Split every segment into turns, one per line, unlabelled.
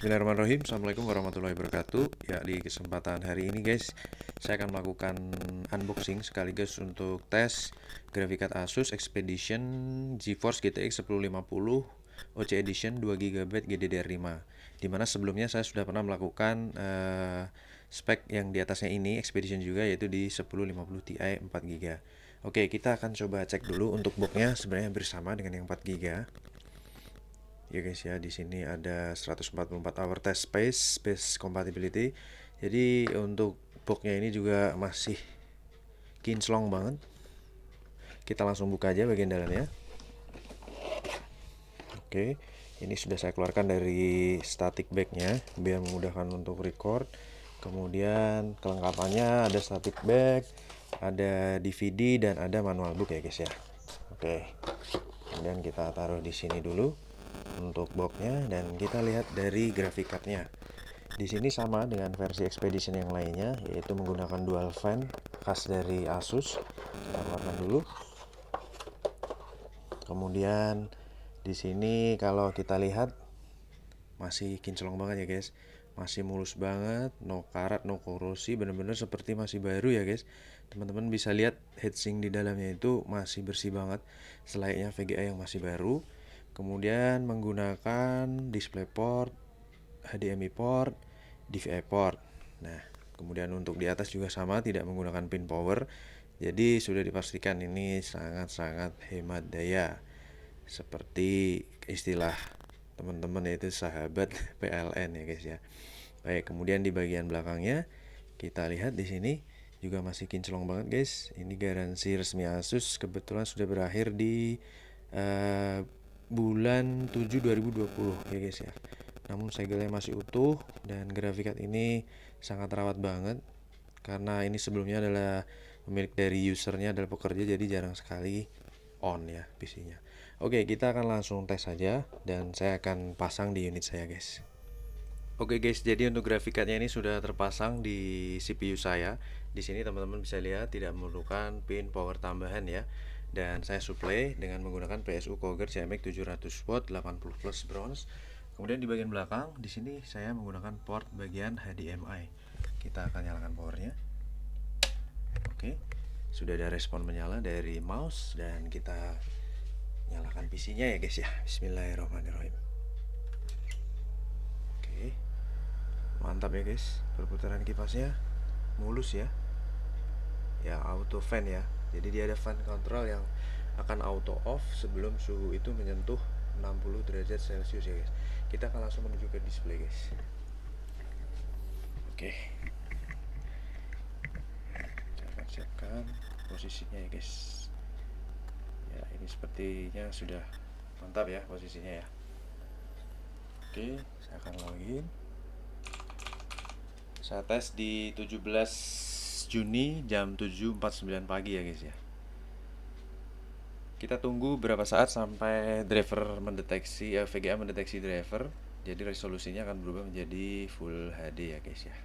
Bismillahirrahmanirrahim. Assalamualaikum warahmatullahi wabarakatuh. Ya, di kesempatan hari ini guys, saya akan melakukan unboxing sekaligus untuk tes grafikat Asus Expedition GeForce GTX 1050 OC Edition 2 GB GDDR5. Dimana sebelumnya saya sudah pernah melakukan spek yang di atasnya ini Expedition juga, yaitu di 1050 Ti 4 GB. Oke, kita akan coba cek dulu untuk boxnya sebenarnya bersama dengan yang 4 GB. Ya guys ya, di sini ada 144 hour test space compatibility. Jadi untuk boxnya ini juga masih kinclong banget. Kita langsung buka aja bagian dalamnya. Oke, ini sudah saya keluarkan dari static bagnya biar memudahkan untuk record. Kemudian kelengkapannya ada static bag, ada DVD dan ada manual book ya guys ya. Oke, kemudian kita taruh di sini dulu untuk boxnya, dan kita lihat dari graphic cardnya. Di sini sama dengan versi Expedition yang lainnya, yaitu menggunakan dual fan khas dari Asus. Kita keluarkan dulu. Kemudian di sini kalau kita lihat masih kinclong banget ya guys, masih mulus banget, no karat, no korosi, bener-bener seperti masih baru ya guys. Teman-teman bisa lihat heatsink di dalamnya itu masih bersih banget, selayaknya VGA yang masih baru. Kemudian menggunakan DisplayPort, HDMI port, DVI port. Nah, kemudian untuk di atas juga sama, tidak menggunakan pin power. Jadi sudah dipastikan ini sangat-sangat hemat daya. Seperti istilah teman-teman yaitu sahabat PLN ya guys ya. Baik, kemudian di bagian belakangnya kita lihat di sini juga masih kinclong banget guys. Ini garansi resmi Asus, kebetulan sudah berakhir di bulan 7 2020 ya guys ya. Namun segelnya masih utuh, dan grafik card ini sangat rawat banget karena ini sebelumnya adalah pemilik dari usernya adalah pekerja, jadi jarang sekali on ya PC-nya. Oke, kita akan langsung tes saja dan saya akan pasang di unit saya guys. Oke guys, jadi untuk grafik cardnya ini sudah terpasang di CPU saya. Di sini teman-teman bisa lihat tidak memerlukan pin power tambahan ya. Dan saya supply dengan menggunakan PSU Coger CMX 700W 80 plus bronze. Kemudian di bagian belakang di sini saya menggunakan port bagian HDMI. Kita akan nyalakan powernya. Oke, sudah ada respon menyala dari mouse, dan kita nyalakan PC-nya ya guys ya. Bismillahirrahmanirrahim. Oke, mantap ya guys, perputaran kipasnya mulus ya. Ya, auto fan ya. Jadi dia ada fan control yang akan auto off sebelum suhu itu menyentuh 60 derajat Celcius ya guys. Kita akan langsung menuju ke display guys. Oke, saya akan siapkan posisinya ya guys. Ya, ini sepertinya sudah mantap ya posisinya ya. Oke, saya akan login. Saya tes di 17 Juni jam 7.49 pagi ya guys ya. Kita tunggu berapa saat sampai driver mendeteksi VGA mendeteksi driver. Jadi resolusinya akan berubah menjadi Full HD ya guys ya.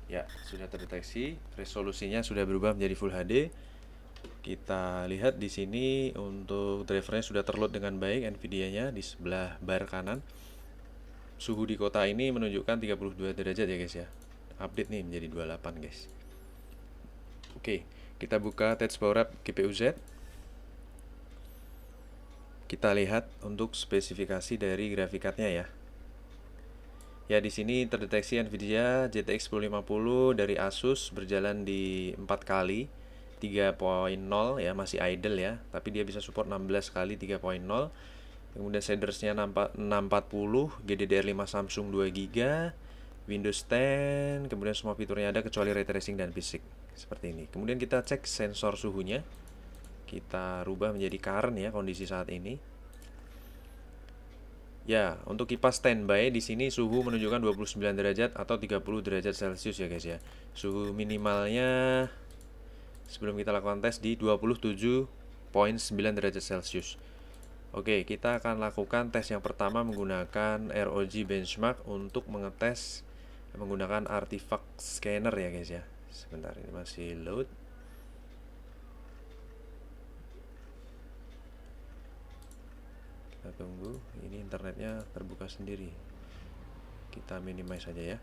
Ya, sudah terdeteksi, resolusinya sudah berubah menjadi Full HD. Kita lihat di sini untuk drivernya sudah terload dengan baik Nvidia-nya di sebelah bar kanan. Suhu di kota ini menunjukkan 32 derajat ya guys ya. Update nih menjadi 28 guys. Oke, kita buka Touch Power Up GPU Z. Kita lihat untuk spesifikasi dari grafik card-nya ya. Ya, di sini terdeteksi Nvidia GTX 1050 dari Asus berjalan di 4 kali 3.0 ya, masih idle ya, tapi dia bisa support 16 kali 3.0. Kemudian shadersnya 640, GDDR5 Samsung 2 GB, Windows 10, kemudian semua fiturnya ada kecuali ray tracing dan fisik seperti ini. Kemudian kita cek sensor suhunya, kita rubah menjadi current ya kondisi saat ini. Ya, untuk kipas standby di sini suhu menunjukkan 29 derajat atau 30 derajat Celcius ya guys ya. Suhu minimalnya sebelum kita lakukan tes di 27.9 derajat Celcius. Oke, kita akan lakukan tes yang pertama menggunakan ROG Benchmark untuk mengetes menggunakan artifact scanner ya guys ya. Sebentar, ini masih load. Kita tunggu, ini internetnya terbuka sendiri. Kita minimize saja ya.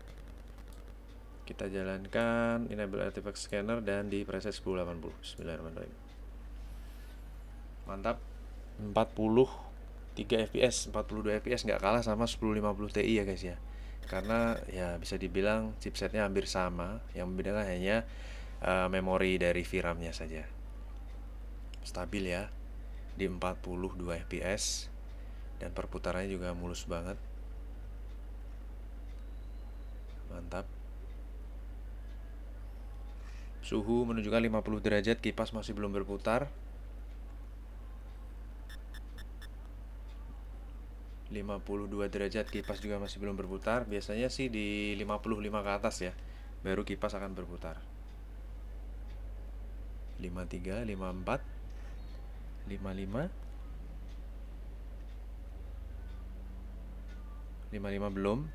Kita jalankan enable artifact scanner dan di preset 1080. Bismillahirrahmanirrahim. Mantap. 43 fps, 42 fps nggak kalah sama 1050 Ti ya guys ya. Karena ya bisa dibilang chipsetnya hampir sama, yang membedakan hanya memori dari VRAM-nya saja. Stabil ya di 42 fps dan perputarannya juga mulus banget. Mantap. Suhu menunjukkan 50 derajat, kipas masih belum berputar. 52 derajat, kipas juga masih belum berputar. Biasanya sih di 55 ke atas ya, baru kipas akan berputar. 53, 54, 55, 55 belum.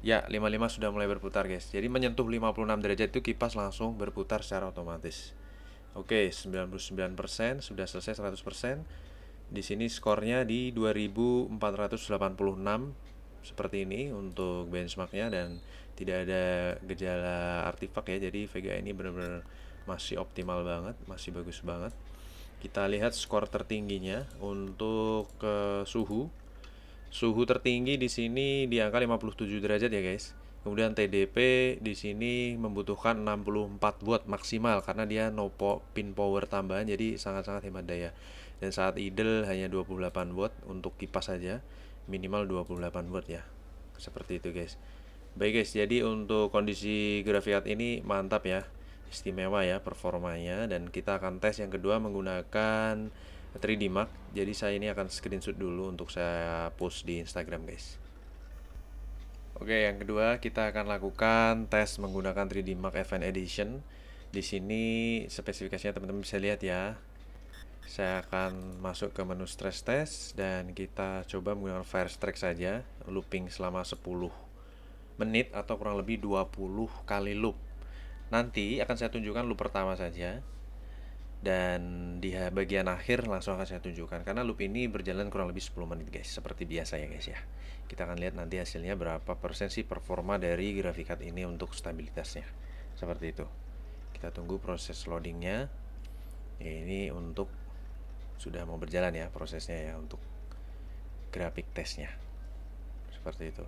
Ya, 55 sudah mulai berputar guys. Jadi menyentuh 56 derajat itu kipas langsung berputar secara otomatis. Oke, 99% sudah selesai 100%. Di sini skornya di 2486 seperti ini untuk benchmarknya, dan tidak ada gejala artifak ya. Jadi Vega ini benar-benar masih optimal banget, masih bagus banget. Kita lihat skor tertingginya untuk suhu. Suhu tertinggi di sini di angka 57 derajat ya guys. Kemudian TDP di sini membutuhkan 64 watt maksimal karena dia no pin power tambahan, jadi sangat-sangat hemat daya. Dan saat idle hanya 28 watt untuk kipas saja, minimal 28 watt ya. Seperti itu guys. Baik guys, jadi untuk kondisi grafik card ini mantap ya. Istimewa ya performanya, dan kita akan tes yang kedua menggunakan 3D Mark. Jadi saya ini akan screenshot dulu untuk saya post di Instagram guys. Oke, yang kedua kita akan lakukan tes menggunakan 3D Mark Advanced Edition. Di sini spesifikasinya teman-teman bisa lihat ya. Saya akan masuk ke menu stress test dan kita coba menggunakan Firestrike saja, looping selama 10 menit atau kurang lebih 20 kali loop. Nanti akan saya tunjukkan loop pertama saja, dan di bagian akhir langsung akan saya tunjukkan, karena loop ini berjalan kurang lebih 10 menit guys, seperti biasa ya guys ya. Kita akan lihat nanti hasilnya berapa persen sih performa dari graphic card ini untuk stabilitasnya. Seperti itu. Kita tunggu proses loadingnya. Ini untuk sudah mau berjalan ya prosesnya ya untuk grafik testnya. Seperti itu.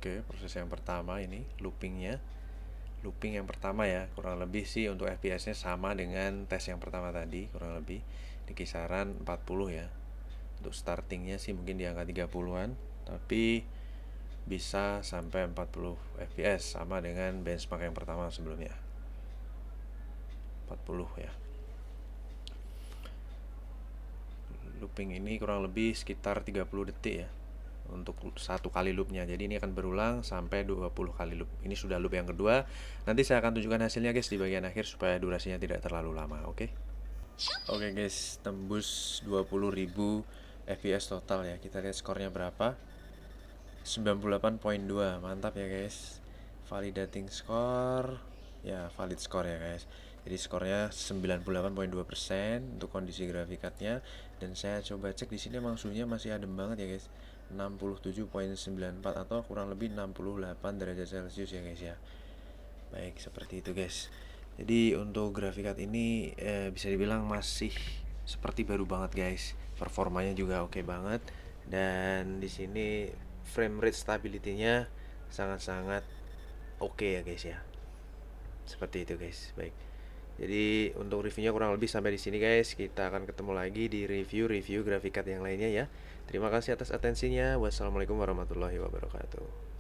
Oke, proses yang pertama ini looping yang pertama ya, kurang lebih sih untuk FPS nya sama dengan tes yang pertama tadi, kurang lebih di kisaran 40 ya. Untuk startingnya sih mungkin di angka 30-an, tapi bisa sampai 40 fps sama dengan benchmark yang pertama sebelumnya, 40 ya. Looping ini kurang lebih sekitar 30 detik ya untuk satu kali loopnya. Jadi ini akan berulang sampai 20 kali loop. Ini sudah loop yang kedua. Nanti saya akan tunjukkan hasilnya guys di bagian akhir supaya durasinya tidak terlalu lama. Oke guys, tembus 20.000 fps total ya. Kita lihat skornya berapa. 98.2. Mantap ya guys. Validating score ya, valid score ya guys. Jadi skornya 98.2% untuk kondisi grafik cardnya. Dan saya coba cek di sini emang suhunya masih adem banget ya guys, 67.94 atau kurang lebih 68 derajat Celcius ya guys ya. Baik, seperti itu guys. Jadi untuk grafik card ini bisa dibilang masih seperti baru banget guys. Performanya juga oke banget, dan di sini frame rate stability-nya sangat-sangat oke ya guys ya. Seperti itu guys. Baik. Jadi untuk reviewnya kurang lebih sampai di sini guys. Kita akan ketemu lagi di review grafik card yang lainnya ya. Terima kasih atas atensinya. Wassalamualaikum warahmatullahi wabarakatuh.